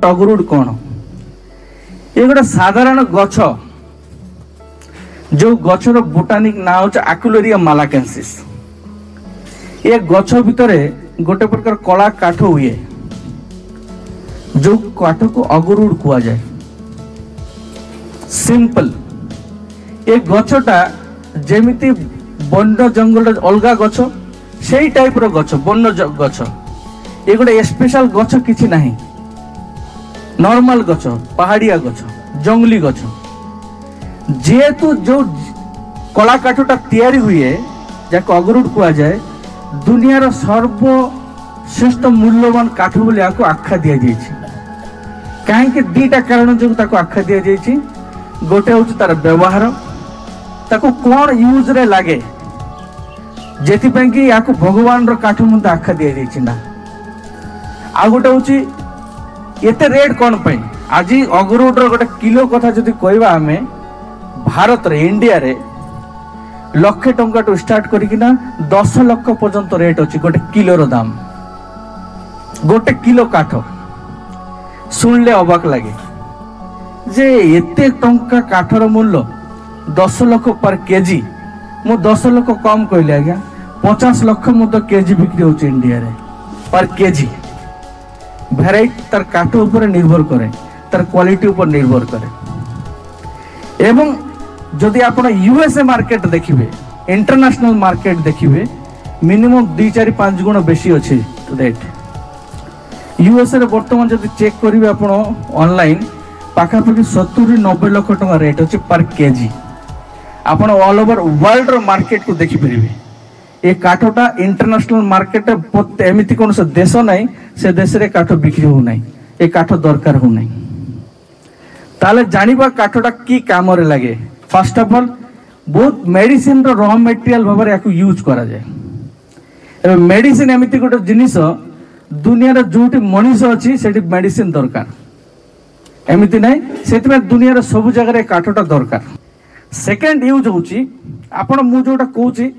अगरुड कौन ये गोटे साधारण गछ जो गछर बोटानिक ना हो आक्युलेरिया मालाकेंसिस। ये गछ भितर गोटे प्रकार कला काठ हुए जो काठ को अगरुड कुआ जाए। सिंपल ये गछटा जेमिति वन्य जंगल अलगा गछ से टाइप रो गछ वन्य गछ ये गोटे स्पेशल गछ किछि नहीं नॉर्मल गछ पहाड़िया गछ जंगली गछ जेहेतु जो कला काठटा तैयारी हुए जाको अगरुड कुआ जाए दुनियार सर्वश्रेष्ठ मूल्यवान काठ बोली आपको आख्या दि जाइए। कहीं दीटा कारण जो आख्या दि जाइए गोटे हूँ तार व्यवहार ताको कौन यूज रे लगे जेथिपाई कि या भगवान रो काठ मत आख्या दि जाइए ना। आ गोटे हूँ एते रेट कौन पाई आज अगरुड रो गोटे किलो कथा जदि कहवा आमे भारत रे इंडिया रे लक्षे टंका टू स्टार्ट करिकिना 10 लाख पर्यंत रेट अछि गोटे किलो रो दाम। गोटे किलो काठ सुनले अबाक लगे जे एते टंका काठर मूल्य 10 लाख पर केजी मु 10 लाख कम कहले आज्ञा 50 लाख मत केजी बिक्री होछि इंडिया रे पर केजी। भेराइटी तार काठ ऊपर निर्भर करे तार क्वालिटी ऊपर निर्भर करे। एवं जदि आप यूएसए मार्केट देखिए इंटरनेशनल मार्केट देखिए मिनिमम 2-4-5 गुण बेसी अच्छे रेट। यूएसए रे वर्तमान जदि चेक करेंगे आप ऑनलाइन पाखापाखि 70-90 लाख टका रेट अच्छे पर केजी। आप ऑल ओवर वर्ल्ड रो मार्केट को देखिपारे ये काठटा इंटरनेशनल मार्केट एमती कौन से देश नहीं से देश रे काठ बिक्री हो नहीं ये काठ दरकार हो नहीं। ताले जानिबा काठटा की काम रे लगे। फर्स्ट ऑफ ऑल बहुत मेडिसिन रो रॉ मटेरियल भाव में यूज करा जाए। मेडिसिन एमती गोटे जिनिस दुनिया जोटी मनीष अच्छी से मेडिसिन दरकार एमती नहीं से दुनिया सब जगह काठटा दरकार। सेकेंड यूज होची आपण मु जोटा कहूची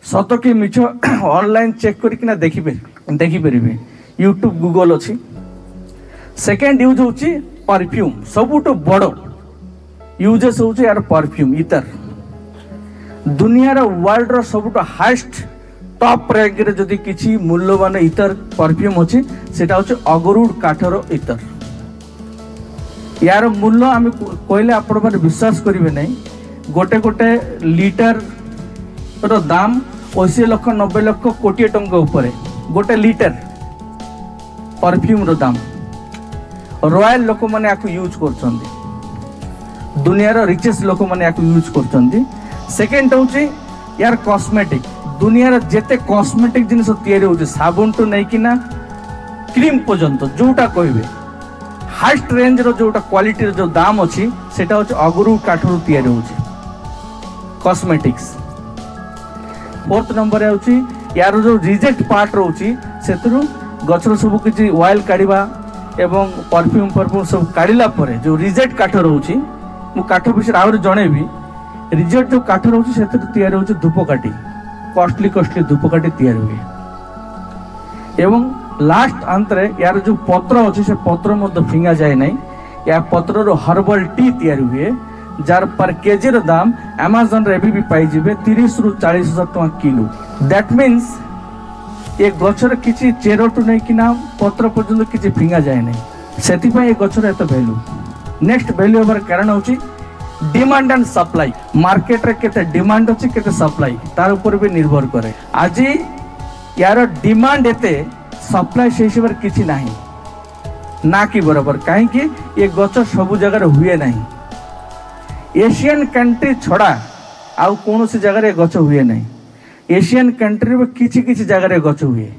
सत कि मिछ ऑनलाइन चेक करकिना देखिपारे यूट्यूब गूगल अच्छी। सेकेंड यूज होची परफ्यूम सबुठ बड़ यूजेस होची यार परफ्यूम इतर दुनियार वर्ल्ड रो सबुठ हाईएस्ट टॉप रैंक रे जदी किछि मूल्यवान इतर परफ्यूम अछि सेटा होची अगरुड काठर इतर। यार मूल्य आम कहले आपण माने विश्वास करिवे नहीं गोटे गोटे लीटर रो दाम 80 लाख 90 लाख कोटी टंका ऊपर गोटे लीटर परफ्यूम रो दाम। रॉयल लोक मैंने आपको यूज कर दुनियार रिचेस्ट लोक मैंने आपको यूज कर। सेकेंड हूँ यार कॉस्मेटिक दुनियार जेते कॉस्मेटिक जिनिस तैयारी होची साबुन टू नहीं कि ना क्रीम पर्यंत जोटा कहबे हाईएस्ट रेंज रो जोटा क्वालिटी जो दाम अच्छी सेटा होची अगरुड काठरू तैयारी होची कॉस्मेटिक्स। फोर्थ नंबर है यार जो रिजेक्ट पार्ट रोची सेतरु गछर सब किछि ऑयल काढिबा एवं परफ्यूम सब काढ़ला परे जो रिजेक्ट काठ रोची मु काठ विषय आहुरी जनइबी। रिजेक्ट जो काठ रोची से तैयारी होची धूपकाठी कॉस्टली धूपकाठी तैयारी हुए। एवं लास्ट अंतरे यार जो पत्र अच्छी से पत्र मध्य फिंगा जाए नहीं या पत्र रो हर्बल टी तैयारी हुए जार पर केजी रो दाम अमेज़न रे भी पाई जिबे 30-40 हजार टका किलो। दैट मीन्स ये गछर किछि चेरो टू नहीं कि ना पत्र पर्यंत किछि फिंगा जाए नहीं सेति पय ये गछर एत वैल्यू। नेक्स्ट वैल्यू होबार कारण होची डिमांड एंड सप्लाई मार्केट रे केते डिमांड अछि केते सप्लाई तार ऊपर भी निर्भर करे। आज यार डिमांड एते सप्लाई से हिसाब रे किछि नाही ना कि बराबर काहे कि ये गछ सब जगह रे हुए नहीं। एशियन कंट्री छड़ा आउ कौन सी जगह गछ हुए नहीं एशियन कंट्री में किछि किछि जगह गछ हुए।